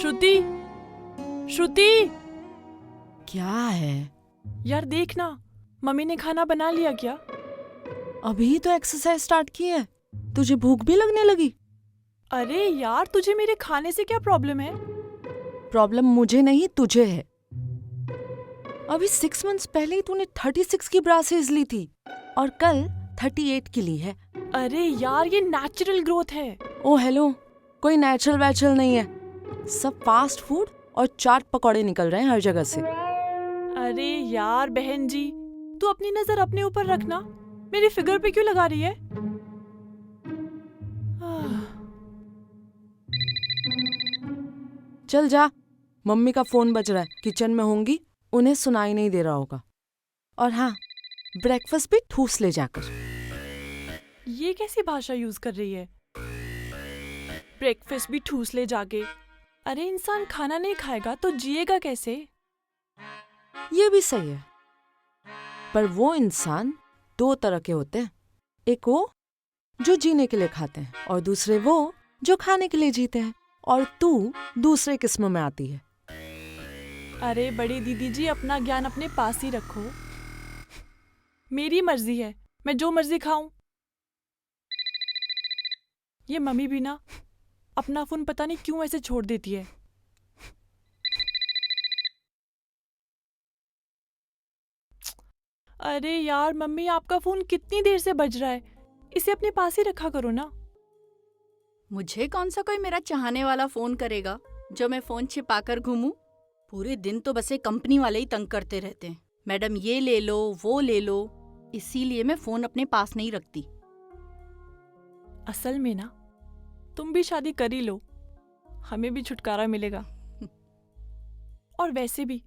श्रुति, श्रुति, क्या है? यार देखना, मम्मी ने खाना बना लिया क्या? अभी तो एक्सरसाइज स्टार्ट की है, तुझे भूख भी लगने लगी? अरे यार, तुझे मेरे खाने से क्या प्रॉब्लम है? प्रॉब्लम मुझे नहीं, तुझे है। अभी 6 मंथ्स पहले ही तूने 36 की ब्रासेस ली थी और कल 38 की ली है। अरे यार, ये नेचुरल ग्रोथ है। ओ हेलो, कोई नेचुरल वैचुरल नहीं है, सब फास्ट फूड और चाट पकौड़े निकल रहे हैं हर जगह से। अरे यार बहन जी, तू अपनी नजर अपने ऊपर रखना, मेरी फिगर पे क्यों लगा रही है? चल जा, मम्मी का फोन बज रहा है, किचन में होंगी, उन्हें सुनाई नहीं दे रहा होगा। और हाँ, ब्रेकफास्ट भी ठूस ले जाकर। ये कैसी भाषा यूज कर रही है? ब्रेकफास्ट भी ठूस ले जाके? अरे इंसान खाना नहीं खाएगा तो जिएगा कैसे? ये भी सही है, पर वो इंसान 2 तरह के होते हैं। एक वो जो जीने के लिए खाते हैं और दूसरे वो जो खाने के लिए जीते हैं। और तू दूसरे किस्म में आती है। अरे बड़ी दीदी जी, अपना ज्ञान अपने पास ही रखो। मेरी मर्जी है, मैं जो मर्जी खाऊं। ये मम्मी भी ना अपना फोन पता नहीं क्यों ऐसे छोड़ देती है। अरे यार मम्मी, आपका फोन कितनी देर से बज रहा है, इसे अपने पास ही रखा करो ना। मुझे कौन सा कोई मेरा चाहने वाला फोन करेगा जो मैं फोन छिपा कर घूमूं? पूरे दिन तो बस ये कंपनी वाले ही तंग करते रहते हैं, मैडम ये ले लो वो ले लो, इसीलिए मैं फोन अपने पास नहीं रखती। असल में ना तुम भी शादी कर ही लो, हमें भी छुटकारा मिलेगा। और वैसे भी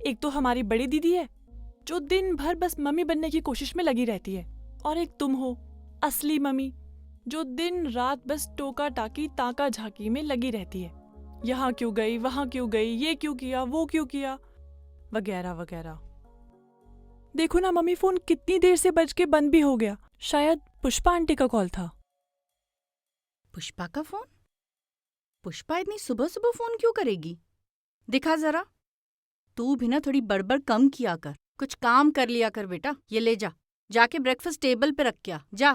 एक तो हमारी बड़ी दीदी है जो दिन भर बस मम्मी बनने की कोशिश में लगी रहती है, और एक तुम हो असली मम्मी जो दिन रात बस टोका टाकी ताका झाकी में लगी रहती है। यहाँ क्यों गई, वहां क्यों गई, ये क्यों किया, वो क्यों किया, वगैरह वगैरह। देखो ना मम्मी, फोन कितनी देर से बज के बंद भी हो गया। शायद पुष्पा आंटी का कॉल था। पुष्पा का फोन? पुष्पा इतनी सुबह सुबह फोन क्यों करेगी? दिखा जरा, तू भी ना थोड़ी बड़बड़ कम किया कर, कुछ काम कर लिया कर बेटा। ये ले जा, जाके ब्रेकफास्ट टेबल पे रख के आ, जा।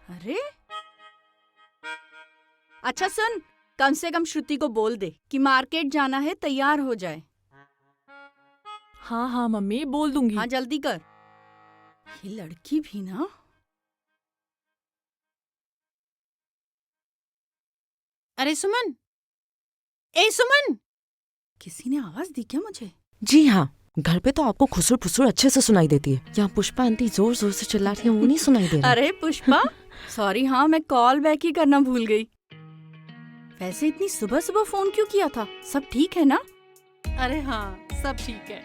अरे अच्छा सुन, कम से कम श्रुति को बोल दे कि मार्केट जाना है, तैयार हो जाए। हाँ हाँ मम्मी, बोल दूंगी। हाँ जल्दी कर। ये लड़की भी ना। अरे सुमन, ए सुमन, किसी ने आवाज दी क्या मुझे? जी हाँ, घर पे तो आपको खुसुर फुसुर अच्छे से सुनाई देती है, यहाँ पुष्पा आंटी जोर जोर से चिल्ला रही है, वो नहीं सुनाई दे रहा। अरे पुष्पा, सॉरी, हाँ मैं कॉल बैक ही करना भूल गई। वैसे इतनी सुबह सुबह फोन क्यों किया था? सब ठीक है ना? अरे हाँ, सब ठीक है।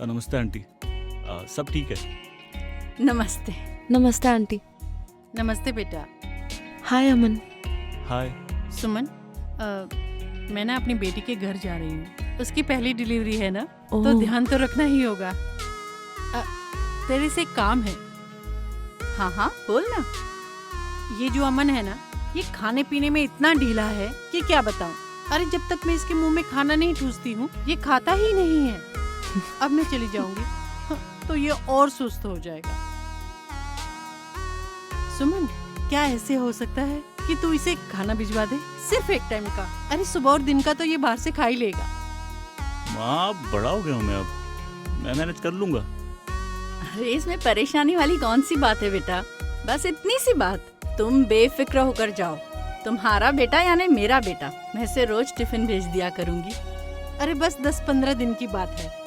नमस्ते आंटी, सब ठीक है? नमस्ते। नमस्ते आंटी। नमस्ते बेटा। हाय अमन। हाय। सुमन, मैं ना अपनी बेटी के घर जा रही हूँ, उसकी पहली डिलीवरी है ना, तो ओह। ध्यान तो रखना ही होगा। तेरे से एक काम है। हाँ हाँ बोल ना। ये जो अमन है ना, ये खाने पीने में इतना ढीला है कि क्या बताऊँ। अरे जब तक मैं इसके मुंह में खाना नहीं ठूसती हूँ, ये खाता ही नहीं है। अब मैं चली जाऊंगी तो ये और सुस्त हो जाएगा। सुमन, क्या ऐसे हो सकता है कि तू इसे खाना भिजवा दे, सिर्फ एक टाइम का? अरे सुबह और दिन का तो ये बाहर से खा ही लेगा। माँ, बड़ा हो गया हूँ मैं, अब मैं मैनेज कर लूंगा। अरे इसमें परेशानी वाली कौन सी बात है बेटा, बस इतनी सी बात। तुम बेफिक्र होकर जाओ, तुम्हारा बेटा यानी मेरा बेटा, मैं इसे रोज टिफिन भेज दिया करूंगी। अरे बस 10-15 दिन की बात है।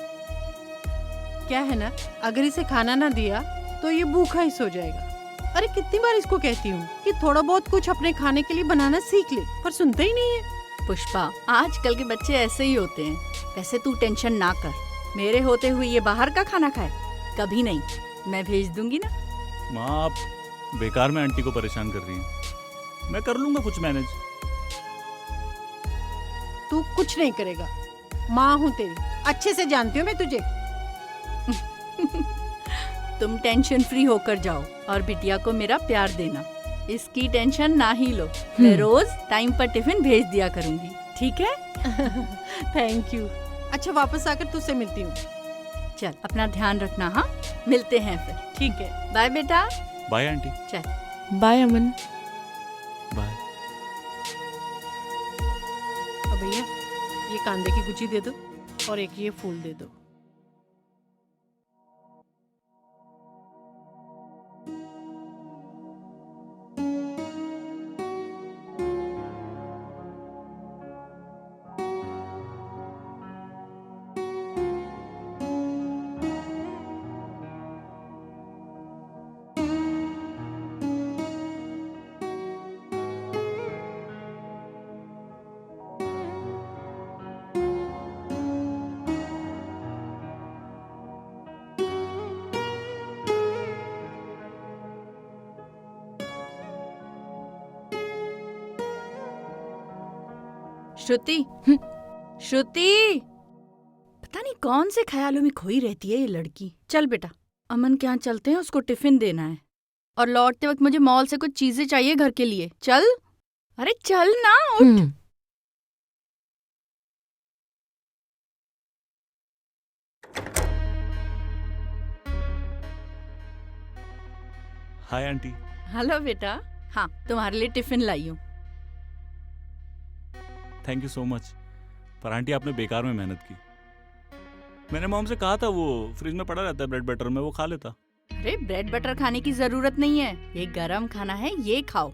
क्या है ना, अगर इसे खाना ना दिया तो ये भूखा ही सो जाएगा। अरे कितनी बार इसको कहती हूँ कि थोड़ा बहुत कुछ अपने खाने के लिए बनाना सीख ले, पर सुनता ही नहीं है। पुष्पा, आजकल के बच्चे ऐसे ही होते हैं। वैसे तू टेंशन ना कर, मेरे होते हुए ये बाहर का खाना खाए कभी नहीं, मैं भेज दूंगी ना। माँ, आप बेकार में आंटी को परेशान कर रही हैं, मैं कर लूंगा कुछ मैनेज। तू कुछ नहीं करेगा, माँ हूँ तेरी, अच्छे से जानती हूँ मैं तुझे। तुम टेंशन फ्री होकर जाओ और बिटिया को मेरा प्यार देना। इसकी टेंशन ना ही लो, मैं रोज टाइम पर टिफिन भेज दिया करूंगी, ठीक है? Thank you. अच्छा, वापस आकर तुझसे मिलती हूँ। चल अपना ध्यान रखना, हाँ, मिलते हैं फिर। ठीक है। बाय बेटा। Bye aunty. चल। बाय अमन। बाय। अब भैया ये कांदे की गुची दे दो और एक ये फूल दे दो। श्रुति, श्रुति, पता नहीं कौन से ख्यालों में खोई रहती है ये लड़की। चल बेटा, अमन के यहाँ चलते हैं, उसको टिफिन देना है और लौटते वक्त मुझे मॉल से कुछ चीजें चाहिए घर के लिए। चल, अरे चल ना, उठ। Hi aunty. हेलो बेटा, हाँ तुम्हारे लिए टिफिन लाई हूँ। Thank you so much. पर आंटी आपने बेकार में मेहनत की। मैंने मॉम से कहा था वो फ्रिज में पड़ा रहता है ब्रेड बटर में, वो खा लेता। अरे ब्रेड बटर खाने की जरूरत नहीं है, ये गरम खाना है, ये खाओ।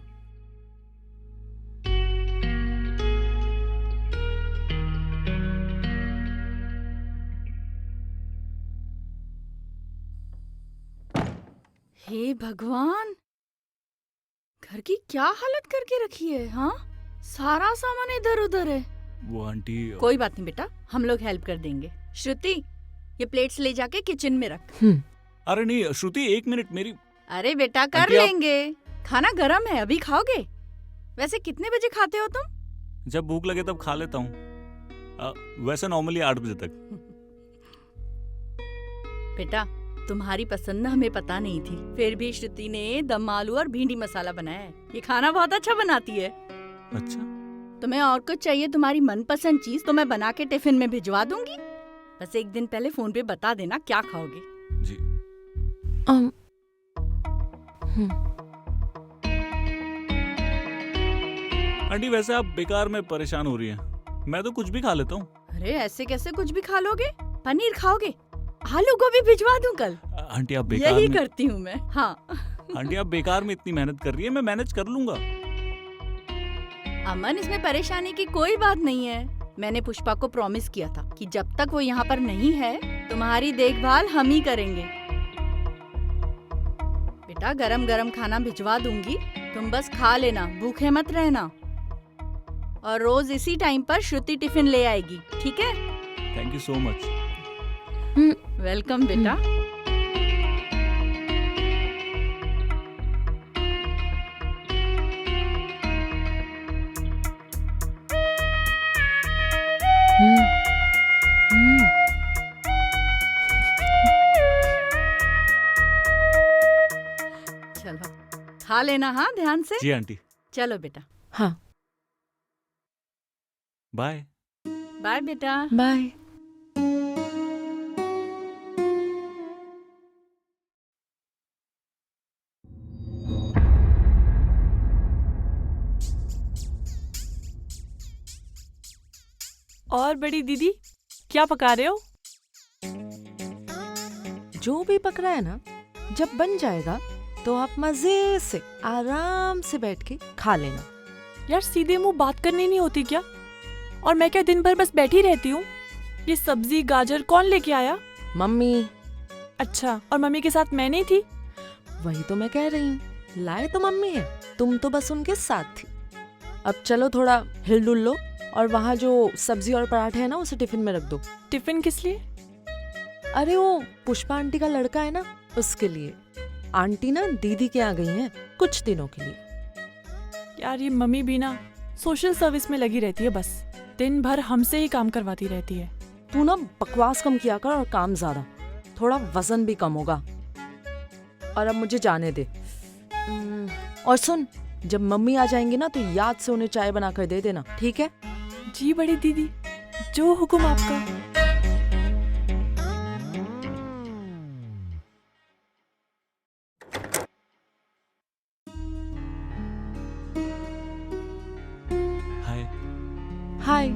हे भगवान, घर की क्या हालत करके रखी है। हाँ, सारा सामान इधर उधर है। वो आंटी कोई बात नहीं बेटा, हम लोग हेल्प कर देंगे। श्रुति, ये प्लेट्स ले जाके किचन में रख। अरे नहीं श्रुति, 1 मिनट मेरी। अरे बेटा कर आंटी, लेंगे, खाना गरम है, अभी खाओगे? वैसे कितने बजे खाते हो तुम? जब भूख लगे तब खा लेता हूँ। वैसे नॉर्मली 8 बजे तक। बेटा तुम्हारी पसंद हमें पता नहीं थी, फिर भी श्रुति ने दम आलू और भिंडी मसाला बनाया है। ये खाना बहुत अच्छा बनाती है। अच्छा, तुम्हें और कुछ चाहिए तुम्हारी मनपसंद चीज तो मैं बना के टिफिन में भिजवा दूंगी। बस एक दिन पहले फोन पे बता देना क्या खाओगे। जी। आंटी वैसे आप बेकार में परेशान हो रही हैं। मैं तो कुछ भी खा लेता हूँ। अरे ऐसे कैसे कुछ भी खा लोगे? पनीर खाओगे? आलू गोभी भिजवा दूं कल। आंटी आप बेकार यही में करती हूँ मैं। हाँ आंटी आप बेकार में इतनी मेहनत कर रही है, मैं मैनेज कर लूंगा। अमन, इसमें परेशानी की कोई बात नहीं है। मैंने पुष्पा को प्रॉमिस किया था कि जब तक वो यहाँ पर नहीं है तुम्हारी देखभाल हम ही करेंगे। बेटा गरम गरम खाना भिजवा दूंगी, तुम बस खा लेना, भूखे मत रहना। और रोज इसी टाइम पर श्रुति टिफिन ले आएगी, ठीक है? Thank you so much. Welcome बेटा। चलो खा लेना, हाँ ध्यान से। जी आंटी। चलो बेटा, हाँ, बाय। बाय बेटा। बाय। और बड़ी दीदी क्या पका रहे हो? जो भी पक रहा है ना, जब बन जाएगा तो आप मजे से आराम से बैठ के खा लेना। यार सीधे मुंह बात करनी नहीं होती क्या? और मैं क्या दिन भर बस बैठी रहती हूँ? ये सब्जी गाजर कौन लेके आया? मम्मी। अच्छा, और मम्मी के साथ मैं नहीं थी? वही तो मैं कह रही हूँ, लाए तो मम्मी है, तुम तो बस उनके साथ थी। अब चलो थोड़ा हिल डुल लो और वहाँ जो सब्जी और पराठे है ना उसे टिफिन में रख दो। टिफिन किस लिए? अरे वो पुष्पा आंटी का लड़का है ना, उसके लिए। आंटी ना दीदी के यहाँ गई हैं कुछ दिनों के लिए। यार ये मम्मी भी ना सोशल सर्विस में लगी रहती है, बस दिन भर हमसे ही काम करवाती रहती है। तू ना बकवास कम किया कर और काम ज्यादा, थोड़ा वजन भी कम होगा। और अब मुझे जाने दे। और सुन, जब मम्मी आ जाएंगी ना तो याद से उन्हें चाय बनाकर दे देना, ठीक है? जी बड़ी दीदी, जो हुक्म आपका। हाय। हाय।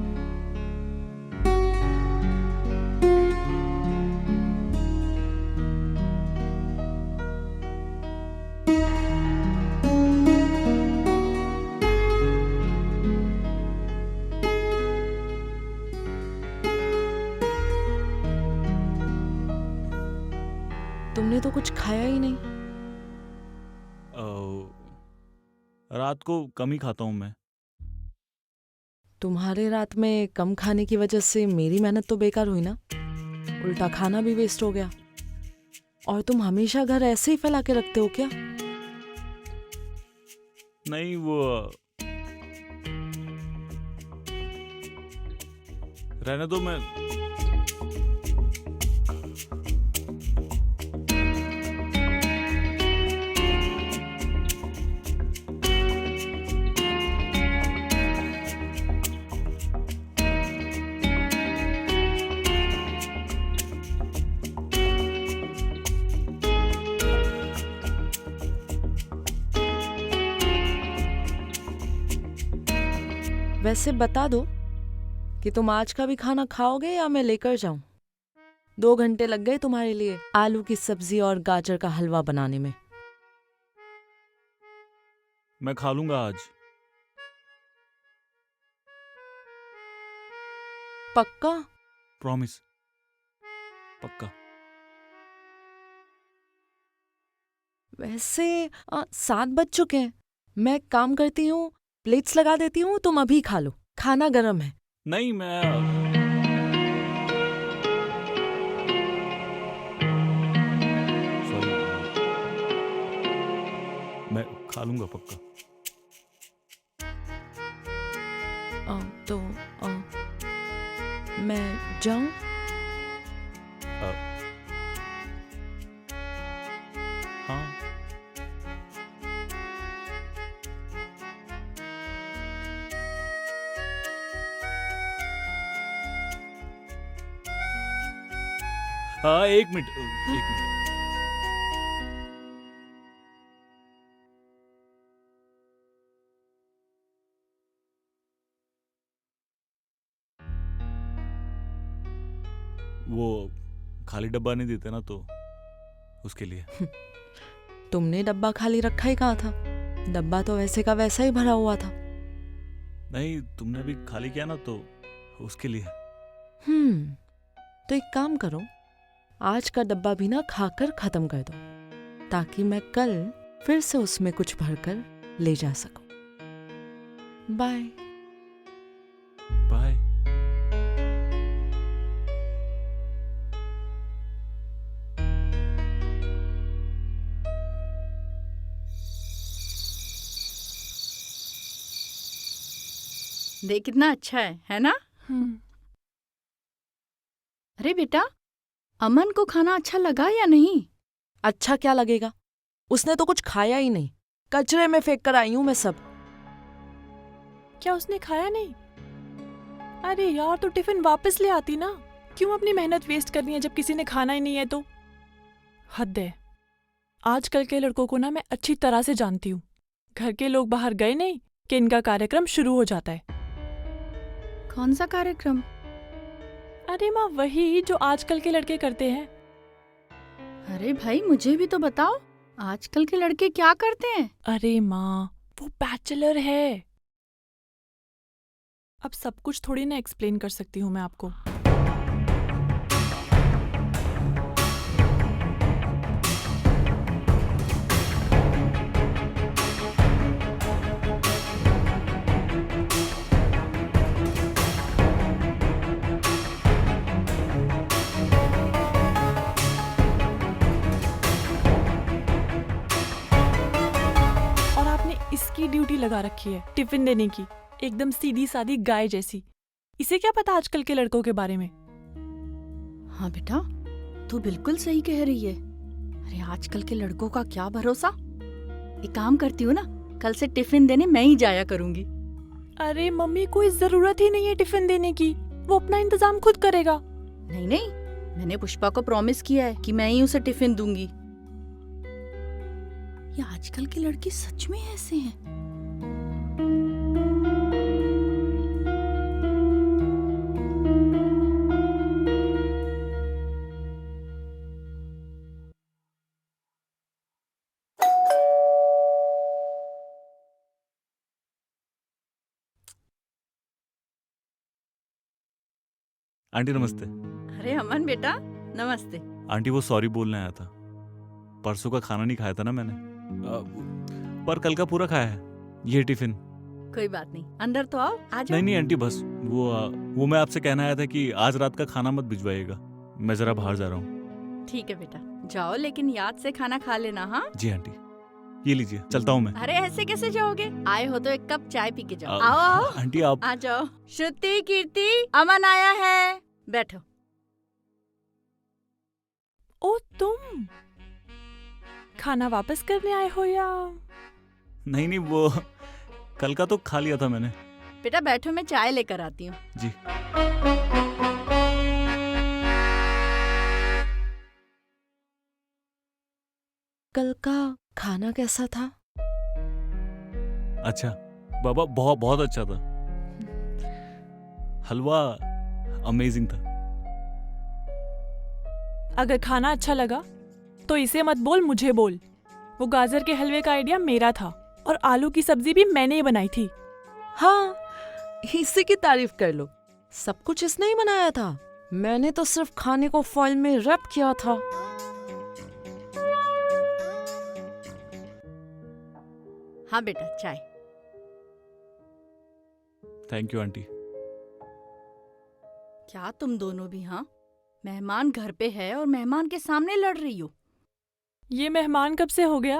तुमने तो कुछ खाया ही नहीं। रात को कम ही खाता हूँ मैं। तुम्हारे रात में कम खाने की वजह से मेरी मेहनत तो बेकार हुई ना, उल्टा खाना भी वेस्ट हो गया। और तुम हमेशा घर ऐसे ही फैला के रखते हो क्या? नहीं, वो रहने दो। मैं वैसे बता दो कि तुम आज का भी खाना खाओगे या मैं लेकर जाऊं? 2 घंटे लग गए तुम्हारे लिए आलू की सब्जी और गाजर का हलवा बनाने में। मैं खा लूंगा आज। पक्का? प्रॉमिस, पक्का। वैसे 7 बज चुके हैं। मैं एक काम करती हूँ, प्लेट्स लगा देती हूँ, तुम अभी खा लो, खाना गर्म है। नहीं, मैं सॉरी, मैं खा लूंगा पक्का। तो मैं जाऊं? हाँ। हाँ, 1 मिनट, 1 मिनट। वो खाली डब्बा नहीं देते ना, तो उसके लिए। तुमने डब्बा खाली रखा ही कहाँ था? डब्बा तो वैसे का वैसा ही भरा हुआ था। नहीं, तुमने भी खाली किया ना, तो उसके लिए। तो एक काम करो, आज का डब्बा भी ना खाकर खत्म कर दो, ताकि मैं कल फिर से उसमें कुछ भरकर ले जा सकूं। बाय। बाय। देख कितना अच्छा है ना? अरे बेटा, अमन को खाना अच्छा लगा या नहीं? अच्छा क्या लगेगा, उसने तो कुछ खाया ही नहीं, कचरे में फेंक कर आई हूं मैं सब। क्या उसने खाया नहीं? अरे यार, तो टिफिन वापस ले आती ना। क्यों अपनी मेहनत वेस्ट करनी है जब किसी ने खाना ही नहीं है तो? हद है। आजकल के लड़कों को ना मैं अच्छी तरह से जानती हूँ। घर के लोग बाहर गए नहीं कि इनका कार्यक्रम शुरू हो जाता है। कौन सा कार्यक्रम? अरे माँ, वही जो आजकल के लड़के करते हैं। अरे भाई, मुझे भी तो बताओ, आजकल के लड़के क्या करते हैं? अरे माँ, वो बैचलर है। अब सब कुछ थोड़ी ना एक्सप्लेन कर सकती हूँ मैं आपको। और आपने इसकी ड्यूटी लगा रखी है टिफिन देने की, एकदम सीधी सादी गाय जैसी। इसे क्या पता आजकल के लड़कों के बारे में? हाँ बेटा, तू बिल्कुल सही कह रही है। अरे आजकल के लड़कों का क्या भरोसा। एक काम करती हूँ ना, कल से टिफिन देने मैं ही जाया करूंगी। अरे मम्मी, कोई जरूरत ही नहीं है टिफिन देने की, वो अपना इंतजाम खुद करेगा। नहीं नहीं, मैंने पुष्पा को प्रॉमिस किया है कि मैं ही उसे टिफिन दूंगी। ये आजकल के लड़के सच में ऐसे हैं। आंटी नमस्ते। अरे अमन बेटा, नमस्ते। आंटी वो सॉरी बोलने आया था। परसों का खाना नहीं खाया था ना मैंने, पर कल का पूरा खाया है। ये टिफिन। कोई बात नहीं, अंदर तो आओ, आ जाओ। नहीं नहीं आंटी, बस वो मैं आपसे कहना आया था कि आज रात का खाना मत भिजवाइएगा, मैं जरा बाहर जा रहा हूँ। ठीक है बेटा, जाओ, लेकिन याद से खाना खा लेना। हाँ जी आंटी, ये लीजिए, चलता हूँ मैं। अरे ऐसे कैसे जाओगे? आए हो तो एक कप चाय पी के जाओ। आ- आओ आओ, आंटी आप आ जाओ। श्रुति, कीर्ति, अमन आया है, बैठो। ओ तुम खाना वापस करने आए हो या? नहीं नहीं, वो कल का तो खा लिया था मैंने। बेटा बैठो, मैं चाय लेकर आती हूँ। जी। कल का खाना कैसा था? अच्छा बाबा, बहुत बहुत अच्छा था। हलवा अमेजिंग था। अगर खाना अच्छा लगा तो इसे मत बोल, मुझे बोल। वो गाजर के हलवे का आइडिया मेरा था और आलू की सब्जी भी मैंने ही बनाई थी। हाँ, इसी की तारीफ कर लो। सब कुछ इसने ही बनाया था, मैंने तो सिर्फ खाने को फॉइल में रैप किया था। हाँ बेटा, चाय। Thank you aunty. क्या तुम दोनों भी? हाँ, मेहमान घर पे है और मेहमान के सामने लड़ रही हो। ये मेहमान कब से हो गया?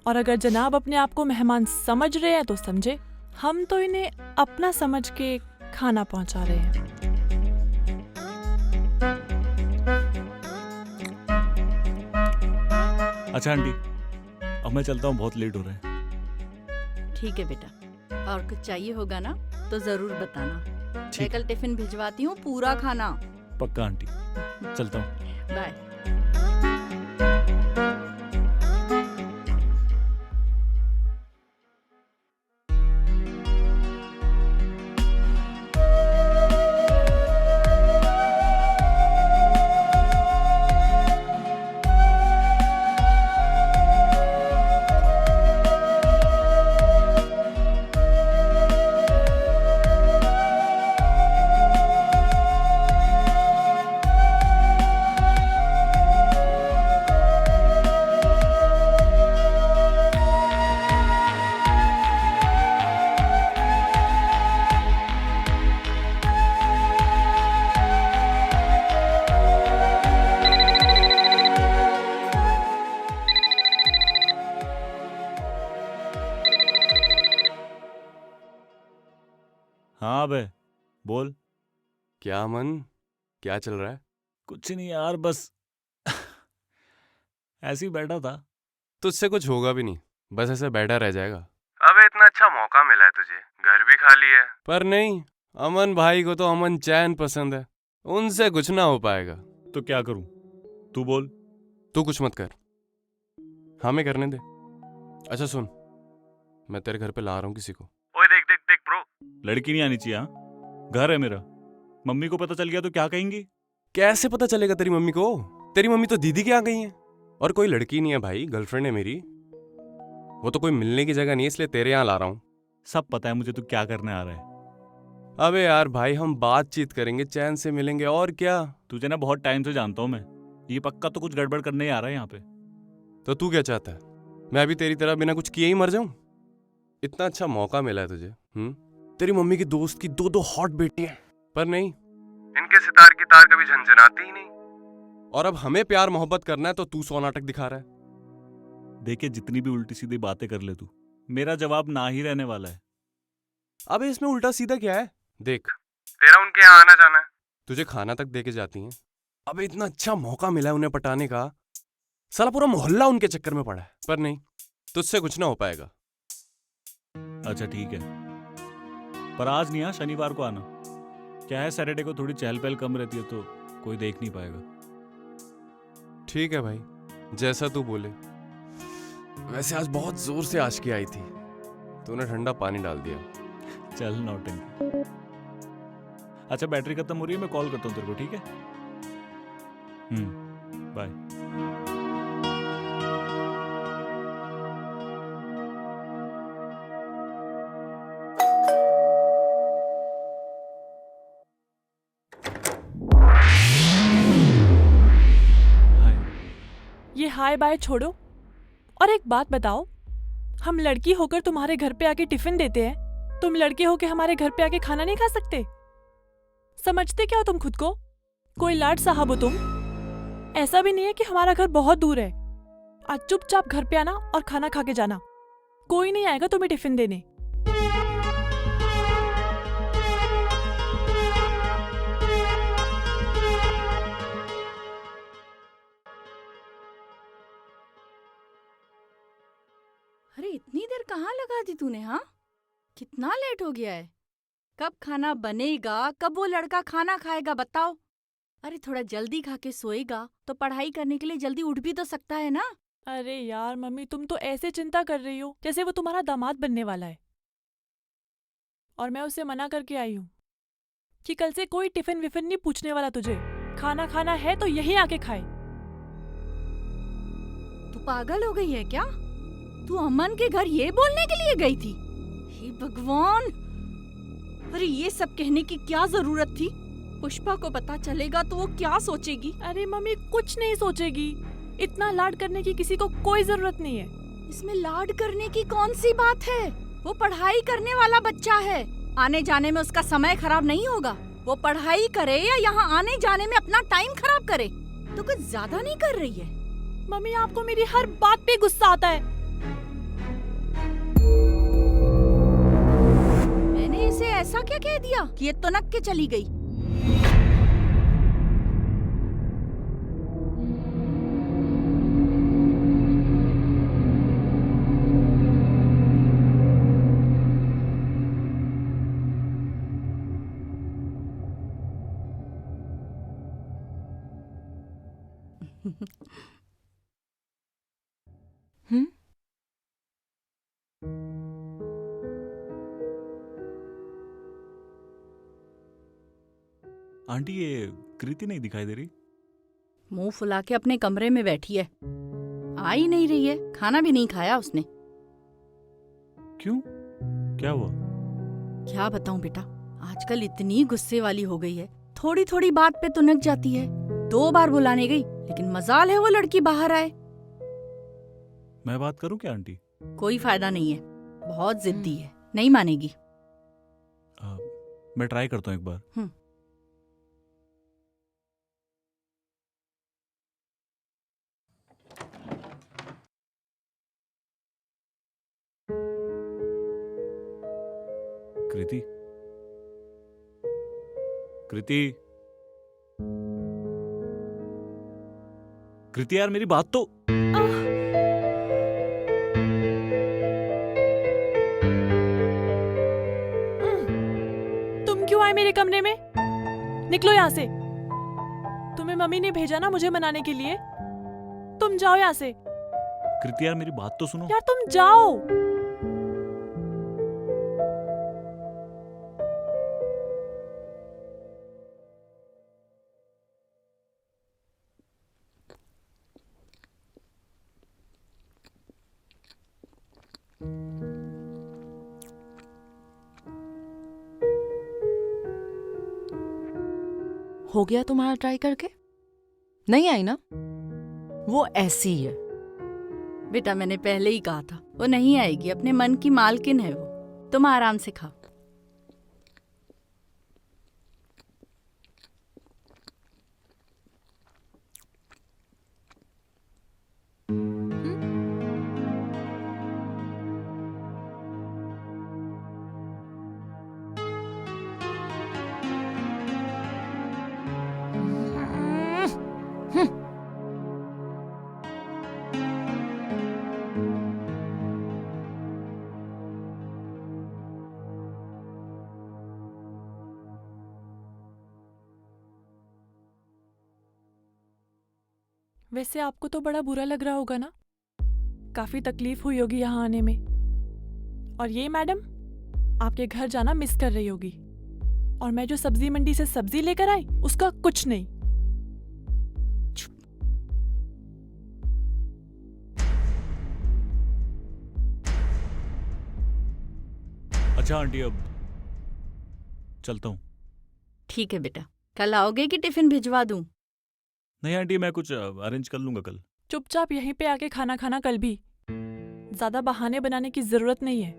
और अगर जनाब अपने आप को मेहमान समझ रहे हैं तो समझे, हम तो इन्हें अपना समझ के खाना पहुंचा रहे हैं। अच्छा आंटी, अब मैं चलता हूँ, बहुत लेट हो रहा है। ठीक है बेटा, और कुछ चाहिए होगा ना तो जरूर बताना। मैं ठीक कल टिफिन भिजवाती हूँ, पूरा खाना। पक्का आंटी, चलता हूँ। बाय। हाँ बे, बोल। क्या अमन, क्या चल रहा है? कुछ नहीं यार, बस ऐसे ही बैठा था। तुझसे कुछ होगा भी नहीं, बस ऐसे बैठा रह जाएगा। अबे इतना अच्छा मौका मिला है तुझे, घर भी खाली है। पर नहीं, अमन भाई को तो अमन चैन पसंद है, उनसे कुछ ना हो पाएगा। तो क्या करूं, तू बोल। तू कुछ मत कर, हमें करने दे। अच्छा सुन, मैं तेरे घर पे ला रहा हूँ किसी को। ओए देख देख देख ब्रो, लड़की नहीं आनी चाहिए। हाँ, घर है मेरा, मम्मी को पता चल गया तो क्या कहेंगी? कैसे पता चलेगा तेरी मम्मी को? तेरी मम्मी तो दीदी के यहाँ गई है, और कोई लड़की नहीं है भाई, गर्लफ्रेंड है मेरी। वो तो कोई मिलने की जगह नहीं है, इसलिए तेरे यहाँ ला रहा हूँ। सब पता है मुझे तू क्या करने आ रहा है। अबे यार भाई, हम बातचीत करेंगे, चैन से मिलेंगे, और क्या। तुझे ना बहुत टाइम से जानता हूँ मैं, ये पक्का तो कुछ गड़बड़ करने ही आ रहा है यहाँ पे। तो तू क्या चाहता है, मैं अभी तेरी तरह बिना कुछ किए ही मर जाऊं? इतना अच्छा मौका मिला है तुझे। तेरी मम्मी की दोस्त की दो हॉट बेटी हैं, पर नहीं, इनके सितार की तार कभी झंझनाती ही नहीं। और अब हमें प्यार मोहब्बत करना है तो तू सौ नाटक दिखा रहा है। देखिए, जितनी भी उल्टी सीधी बातें कर ले तू, मेरा जवाब ना ही रहने वाला है। अबे इसमें उल्टा सीधा क्या है? देख, तेरा उनके यहाँ आना जाना है, तुझे खाना तक दे के जाती हैं। अबे इतना अच्छा मौका मिला है उन्हें पटाने का, साला पूरा मोहल्ला उनके चक्कर में पड़ा है। पर नहीं, तुझसे कुछ ना हो पाएगा। अच्छा ठीक है, पर आज नहीं, शनिवार को आना। क्या है, सैटरडे को थोड़ी चहल पहल कम रहती है तो कोई देख नहीं पाएगा। ठीक है भाई, जैसा तू बोले। वैसे आज बहुत जोर से आशिकी आई थी, तूने ठंडा पानी डाल दिया। चल नौटंकी। अच्छा बैटरी खत्म हो रही है, मैं कॉल करता हूँ तेरे को, ठीक है? बाय। ये हाय बाय छोड़ो और एक बात बताओ, हम लड़की होकर तुम्हारे घर पे आके टिफिन देते हैं, तुम लड़के होके हमारे घर पे आके खाना नहीं खा सकते? समझते क्या हो तुम खुद को? कोई लाड साहब हो तुम? ऐसा भी नहीं है कि हमारा घर बहुत दूर है। आज चुपचाप घर पे आना और खाना खा के जाना, कोई नहीं आएगा तुम्हें टिफिन देने। अरे इतनी देर कहाँ लगा दी तूने? हाँ, कितना लेट हो गया है? कब खाना बनेगा? कब वो लड़का खाना खाएगा बताओ? अरे थोड़ा जल्दी खा के सोएगा तो पढ़ाई करने के लिए जल्दी उठ भी तो सकता है ना। अरे यार मम्मी, तुम तो ऐसे चिंता कर रही हो जैसे वो तुम्हारा दामाद बनने वाला है। और मैं उसे मना करके आई हूँ कि कल से कोई टिफिन विफिन नहीं पूछने वाला तुझे। खाना खाना है तो यहीं आके खाए। तू पागल हो गई है क्या? तू अमन के घर ये बोलने के लिए गई थी? हे भगवान! अरे ये सब कहने की क्या जरूरत थी? पुष्पा को पता चलेगा तो वो क्या सोचेगी? अरे मम्मी कुछ नहीं सोचेगी, इतना लाड करने की किसी को कोई जरूरत नहीं है। इसमें लाड करने की कौन सी बात है? वो पढ़ाई करने वाला बच्चा है, आने जाने में उसका समय खराब नहीं होगा। वो पढ़ाई करे या यहाँ आने जाने में अपना टाइम खराब करे तो कुछ ज्यादा नहीं कर रही है? मम्मी आपको मेरी हर बात पे गुस्सा आता है। मैंने इसे ऐसा क्या कह दिया कि ये तुनक के चली गई? हम्म? आंटी ये कृति नहीं दिखाई दे रही? मुंह फुला के अपने कमरे में बैठी है, आ ही नहीं रही है। खाना भी नहीं खाया उसने। क्यों, क्या हुआ? क्या बताऊं बेटा, आजकल इतनी गुस्से वाली हो गई है, थोड़ी थोड़ी बात पे तुनक जाती है। 2 बार बुलाने गई लेकिन मजाल है वो लड़की बाहर आए। मैं बात करूं क्या आंटी? कोई फायदा नहीं है, बहुत जिद्दी है, नहीं मानेगी। मैं ट्राई करता हूँ एक बार। कृति, कृति, कृति यार मेरी बात तो। तुम क्यों आए मेरे कमरे में? निकलो यहाँ से। तुम्हें मम्मी ने भेजा ना मुझे मनाने के लिए, तुम जाओ यहाँ से। कृति यार मेरी बात तो सुनो। यार तुम जाओ। हो गया तुम्हारा ट्राई करके? नहीं आई ना? वो ऐसी ही है। बेटा मैंने पहले ही कहा था वो नहीं आएगी, अपने मन की मालकिन है वो। तुम आराम से खाओ। वैसे आपको तो बड़ा बुरा लग रहा होगा ना? काफी तकलीफ हुई होगी यहाँ आने में। और ये मैडम आपके घर जाना मिस कर रही होगी। और मैं जो सब्जी मंडी से सब्जी लेकर आई उसका कुछ नहीं। अच्छा आंटी, अब चलता हूँ। ठीक है बेटा, कल आओगे कि टिफिन भिजवा दूं? नहीं आंटी, मैं कुछ अरेंज कर लूंगा कल। चुपचाप यहीं पे आके खाना खाना कल भी। ज्यादा बहाने बनाने की जरूरत नहीं है।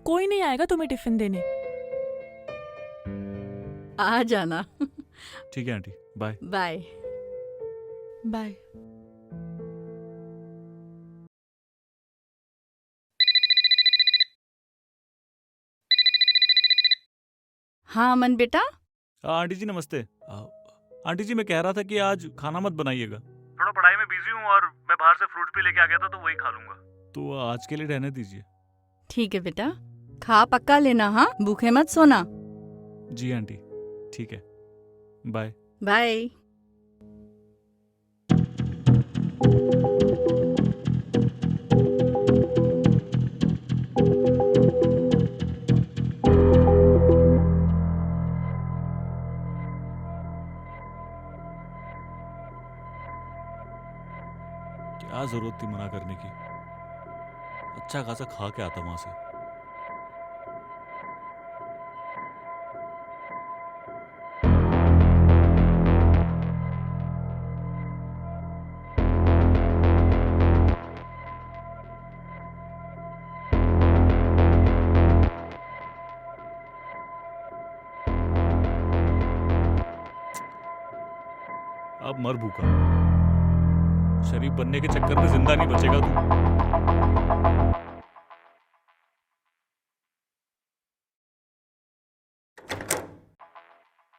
कोई नहीं आएगा तुम्हें टिफिन देने। आ जाना। ठीक है आंटी, बाय। बाय। बाय। हाँ अमन बेटा। आंटी जी नमस्ते। आंटी जी, मैं कह रहा था कि आज खाना मत बनाइएगा। थोड़ा पढ़ाई में बिजी हूँ और मैं बाहर से फ्रूट भी लेके आ गया था, तो वही खा लूंगा। तो आज के लिए रहने दीजिए। ठीक है बेटा, खा पक्का लेना, हाँ भूखे मत सोना। जी आंटी, ठीक है, बाय। बाय। क्या जरूरत थी मना करने की? अच्छा खासा खा के आता वहां से। अब मर भूखा। शरीफ बनने के चक्कर में जिंदा नहीं बचेगा तू।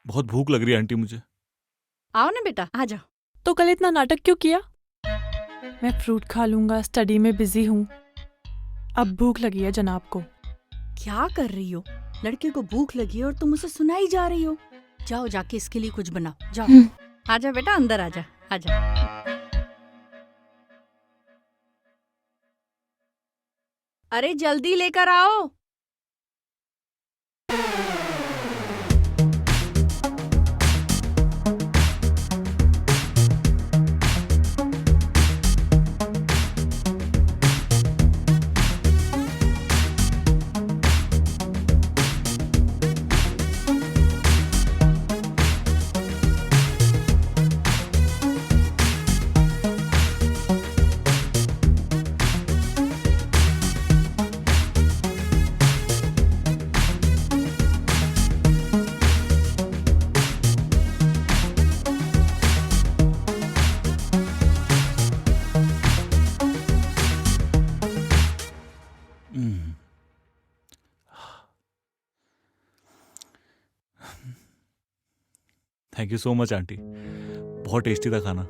बहुत भूख लग रही है आंटी मुझे। आओ ना बेटा, आ जाओ। तो कल इतना नाटक क्यों किया? मैं फ्रूट खा लूंगा, स्टडी में बिजी हूँ। अब भूख लगी है जनाब को। क्या कर रही हो? लड़के को भूख लगी है और तुम उसे सुनाई जा रही हो। जाओ जाके इसके लिए कुछ बनाओ, जाओ। आजा बेटा, अंदर आजा, आजा। अरे जल्दी लेकर आओ। Thank you so much aunty, बहुत टेस्टी था खाना।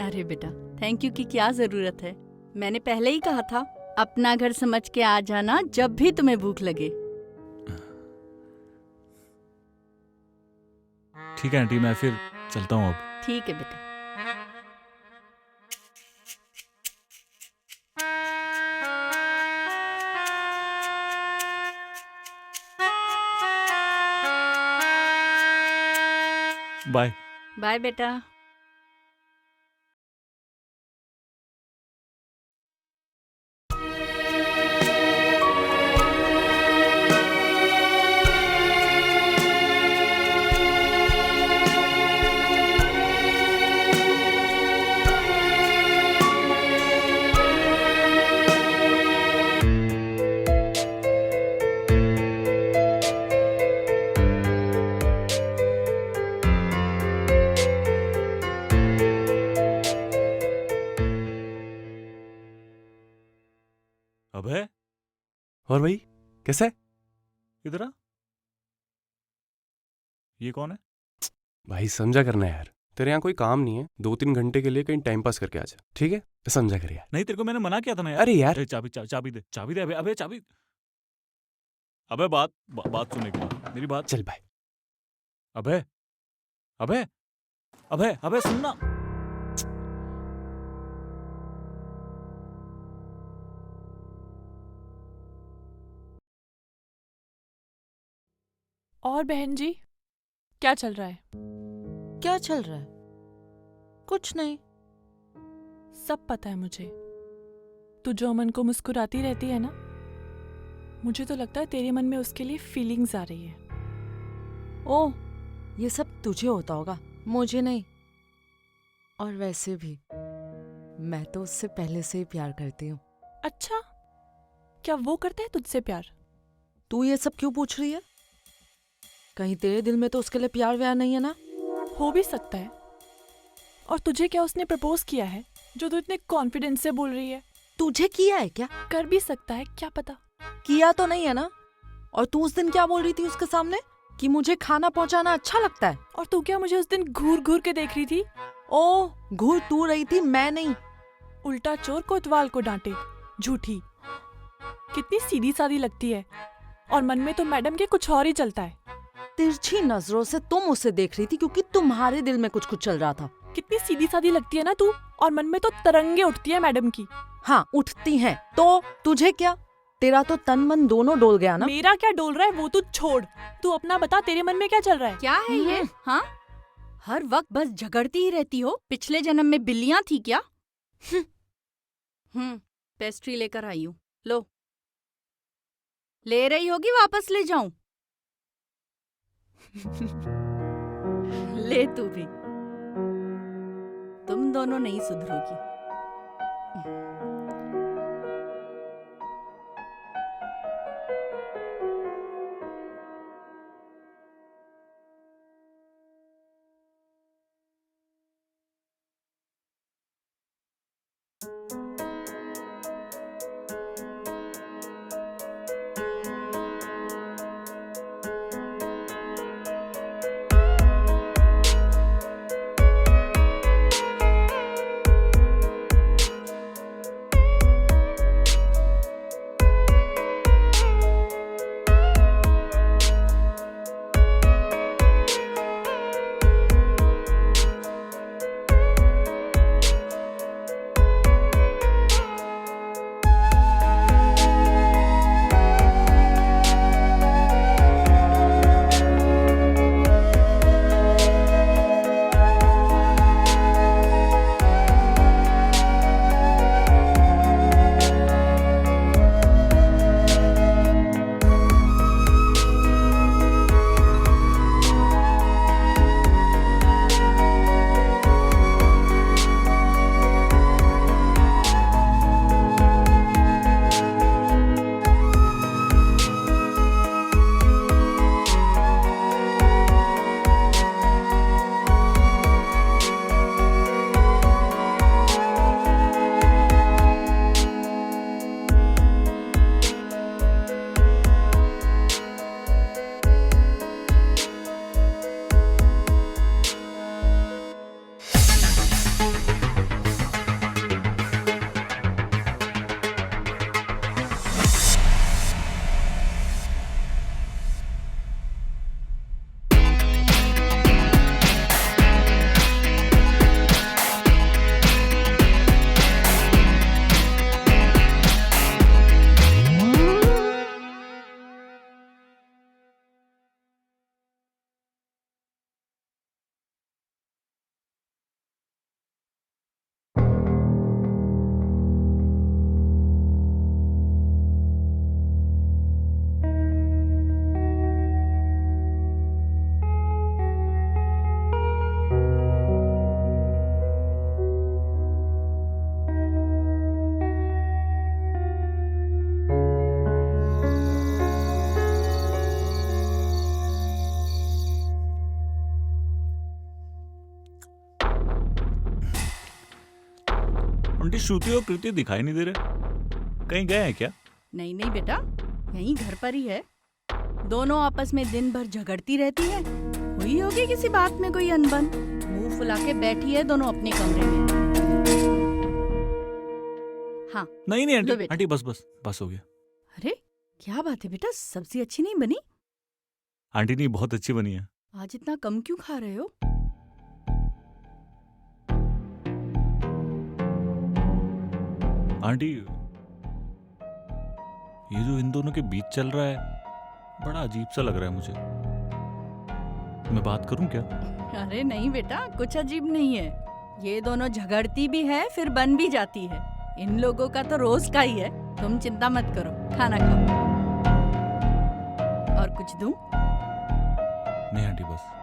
अरे बेटा, थैंक यू की क्या जरूरत है। मैंने पहले ही कहा था, अपना घर समझ के आ जाना जब भी तुम्हें भूख लगे। ठीक है आंटी, मैं फिर चलता हूँ अब। ठीक है बेटा। बाय। बाय बेटा। अबे और भाई कैसा है? इधर आ। ये कौन है? भाई समझा करना यार, तेरे यहाँ कोई काम नहीं है, 2-3 घंटे के लिए कहीं टाइम पास करके आ जा, ठीक है? समझा कर यार। नहीं, तेरे को मैंने मना किया था ना यार। अरे यार, चाबी चाबी दे, चाबी दे। अबे चाबी। अबे बात सुने की, मेरी बात। चल भाई। अबे अबे अबे अबे सुनना। और बहन जी, क्या चल रहा है? क्या चल रहा है? कुछ नहीं। सब पता है मुझे। तू जो अमन को मुस्कुराती रहती है ना, मुझे तो लगता है तेरे मन में उसके लिए फीलिंग्स आ रही है। ओह, ये सब तुझे होता होगा, मुझे नहीं। और वैसे भी मैं तो उससे पहले से ही प्यार करती हूँ। अच्छा, क्या वो करता है तुझसे प्यार? तू ये सब क्यों पूछ रही है? कहीं तेरे दिल में तो उसके लिए प्यार व्यार नहीं है ना? हो भी सकता है। और तुझे क्या उसने प्रपोज किया है जो तू इतने कॉन्फिडेंस से बोल रही है? तुझे किया है क्या? कर भी सकता है, क्या पता। किया तो नहीं है ना? और तू उस दिन क्या बोल रही थी उसके सामने कि मुझे खाना पहुंचाना अच्छा लगता है? और तू क्या मुझे उस दिन घूर घूर के देख रही थी? ओह, घूर तू रही थी, मैं नहीं। उल्टा चोर कोतवाल को डांटे, झूठी। कितनी सीधी सादी लगती है, और मन में तो मैडम के कुछ और ही चलता है। तिरछी नजरों से तुम उसे देख रही थी क्योंकि तुम्हारे दिल में कुछ कुछ चल रहा था। कितनी सीधी सादी लगती है ना तू, और मन में तो तरंगे उठती है मैडम की। हाँ, उठती हैं। तो तुझे क्या? तेरा तो तन मन दोनों डोल गया ना? मेरा क्या डोल रहा है वो तू छोड़। तू अपना बता, तेरे मन में क्या चल रहा है? क्या है ये? हाँ, हर वक्त बस झगड़ती ही रहती हो। पिछले जन्म में बिल्लियां थी क्या? पेस्ट्री लेकर आई हूँ, लो। ले रही होगी, वापस ले जाऊं? ले तू भी। तुम दोनों नहीं सुधरोगी। आंटी, श्रुति और कृति दिखाई नहीं दे रहे, कहीं गए हैं क्या? नहीं नहीं बेटा, यहीं घर पर ही है। दोनों आपस में दिन भर झगड़ती रहती है। हुई होगी किसी बात में कोई अनबन। मुंह फुला के बैठी है दोनों अपने कमरे में। हाँ। नहीं नहीं लो आंटी, बेटा। आंटी बस बस बस हो गया। अरे क्या बात है बेटा, सब्जी अच्छी नहीं बनी? आंटी नहीं, बहुत अच्छी बनी है। आज इतना कम क्यों खा रहे हो? आंटी, ये जो इन दोनों के बीच चल रहा है, बड़ा अजीब सा लग रहा है मुझे। मैं बात करूं क्या? अरे नहीं बेटा, कुछ अजीब नहीं है। ये दोनों झगड़ती भी है फिर बन भी जाती है। इन लोगों का तो रोज का ही है। तुम चिंता मत करो, खाना खाओ। और कुछ दूं? नहीं आंटी, बस।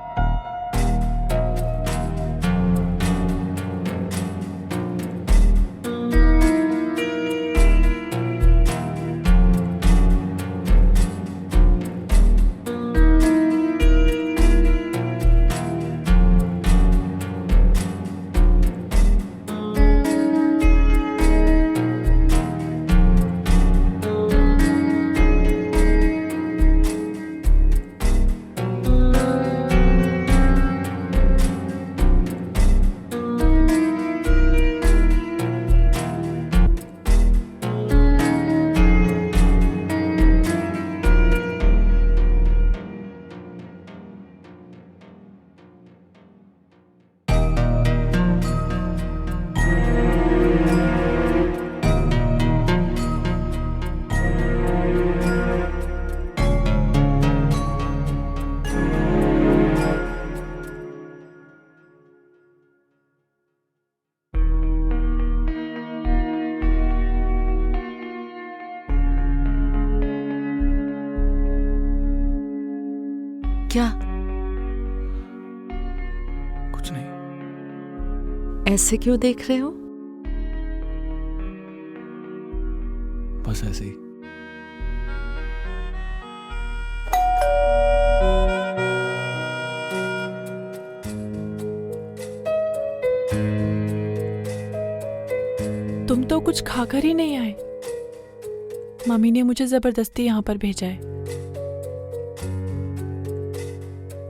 क्या? कुछ नहीं, ऐसे क्यों देख रहे हो? बस ऐसे ही। तुम तो कुछ खाकर ही नहीं आए। मम्मी ने मुझे जबरदस्ती यहाँ पर भेजा है।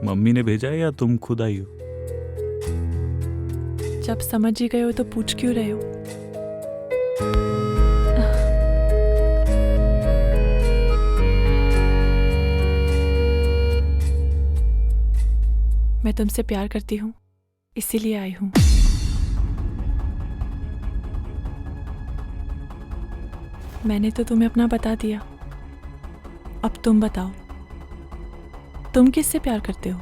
मम्मी ने भेजा है या तुम खुद आई हो? जब समझ ही गए हो तो पूछ क्यों रहे हो? मैं तुमसे प्यार करती हूँ, इसीलिए आई हूँ। मैंने तो तुम्हें अपना बता दिया, अब तुम बताओ, तुम किससे प्यार करते हो?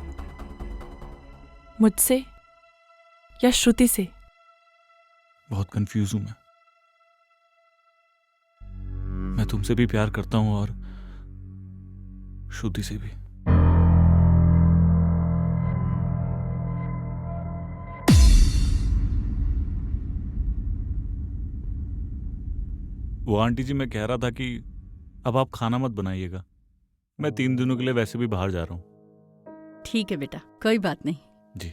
मुझसे या श्रुति से? बहुत कंफ्यूज हूं मैं तुमसे भी प्यार करता हूं और श्रुति से भी। वो आंटी जी, मैं कह रहा था कि अब आप खाना मत बनाइएगा। मैं 3 दिनों के लिए वैसे भी बाहर जा रहा हूँ। ठीक है बेटा, कोई बात नहीं। जी।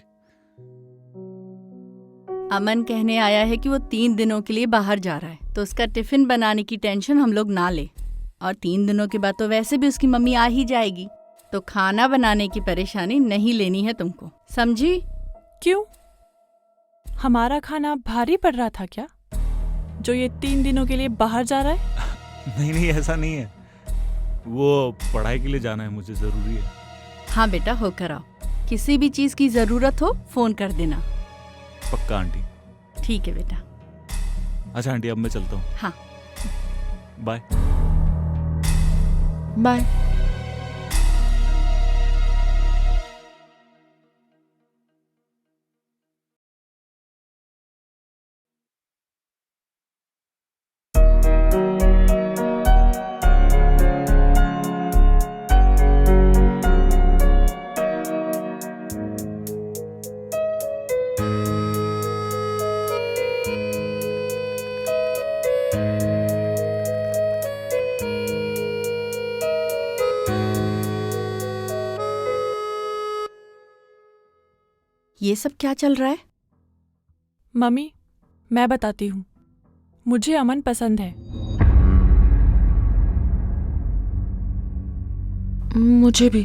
अमन कहने आया है कि वो 3 दिनों के लिए बाहर जा रहा है, तो उसका टिफिन बनाने की टेंशन हम लोग ना ले। और 3 दिनों के बाद तो वैसे भी उसकी मम्मी आ ही जाएगी, तो खाना बनाने की परेशानी नहीं लेनी है तुमको, समझी? क्यों? हमारा खाना भारी पड़ रहा था क्या, जो ये 3 दिनों के लिए बाहर जा रहा है? नहीं नहीं, ऐसा नहीं है। वो पढ़ाई के लिए जाना है, मुझे जरूरी है। हाँ बेटा, होकर आओ। किसी भी चीज की जरूरत हो फोन कर देना। पक्का आंटी। ठीक है बेटा। अच्छा आंटी, अब मैं चलता हूँ। हाँ। बाय। बाय। ये सब क्या चल रहा है? मम्मी, मैं बताती हूँ। मुझे अमन पसंद है। मुझे भी।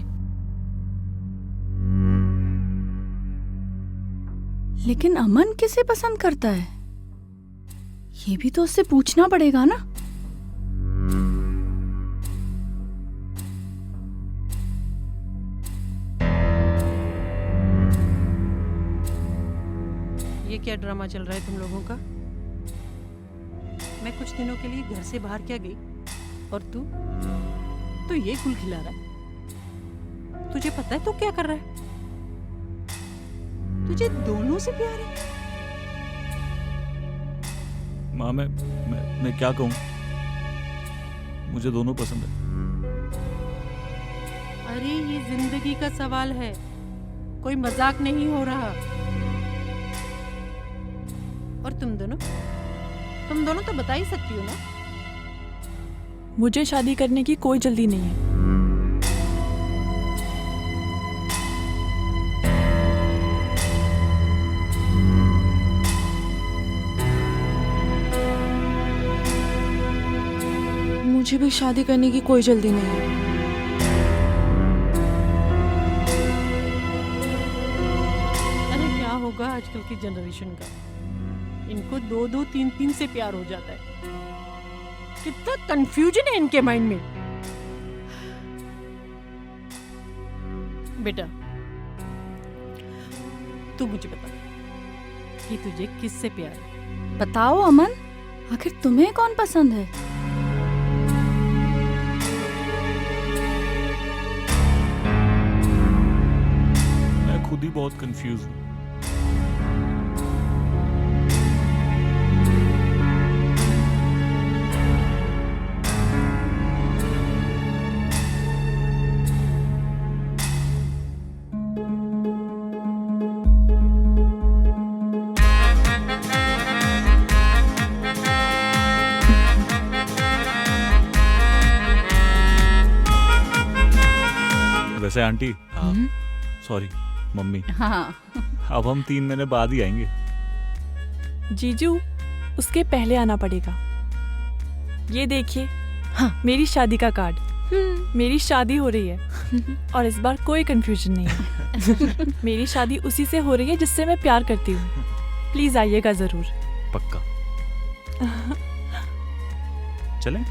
लेकिन अमन किसे पसंद करता है, ये भी तो उससे पूछना पड़ेगा ना। ये क्या ड्रामा चल रहा है तुम लोगों का? मैं कुछ दिनों के लिए घर से बाहर क्या गई, और तू ये गुल खिला रहा है? तुझे पता है तू क्या कर रहा है? तुझे दोनों से प्यार है? माँ मैं क्या कहूँ, मुझे दोनों पसंद है। अरे ये जिंदगी का सवाल है, कोई मजाक नहीं हो रहा। और तुम दोनों तो बता ही सकती हो ना। मुझे शादी करने की कोई जल्दी नहीं है। मुझे भी शादी करने की कोई जल्दी नहीं है। अरे क्या होगा आजकल की जनरेशन का, इनको 2-2, 3-3 से प्यार हो जाता है। कितना कंफ्यूजन है इनके माइंड में। बेटा तू मुझे बता कि तुझे किससे प्यार है? बताओ अमन, आखिर तुम्हें कौन पसंद है? मैं खुद ही बहुत कंफ्यूज हूँ। वैसे आंटी, सॉरी मम्मी, हाँ अब हम 3 महीने बाद ही आएंगे। जीजू उसके पहले आना पड़ेगा। ये देखिए, हाँ, मेरी शादी का कार्ड। मेरी शादी हो रही है और इस बार कोई कंफ्यूजन नहीं है। मेरी शादी उसी से हो रही है जिससे मैं प्यार करती हूँ। प्लीज आइएगा जरूर। पक्का। चलें?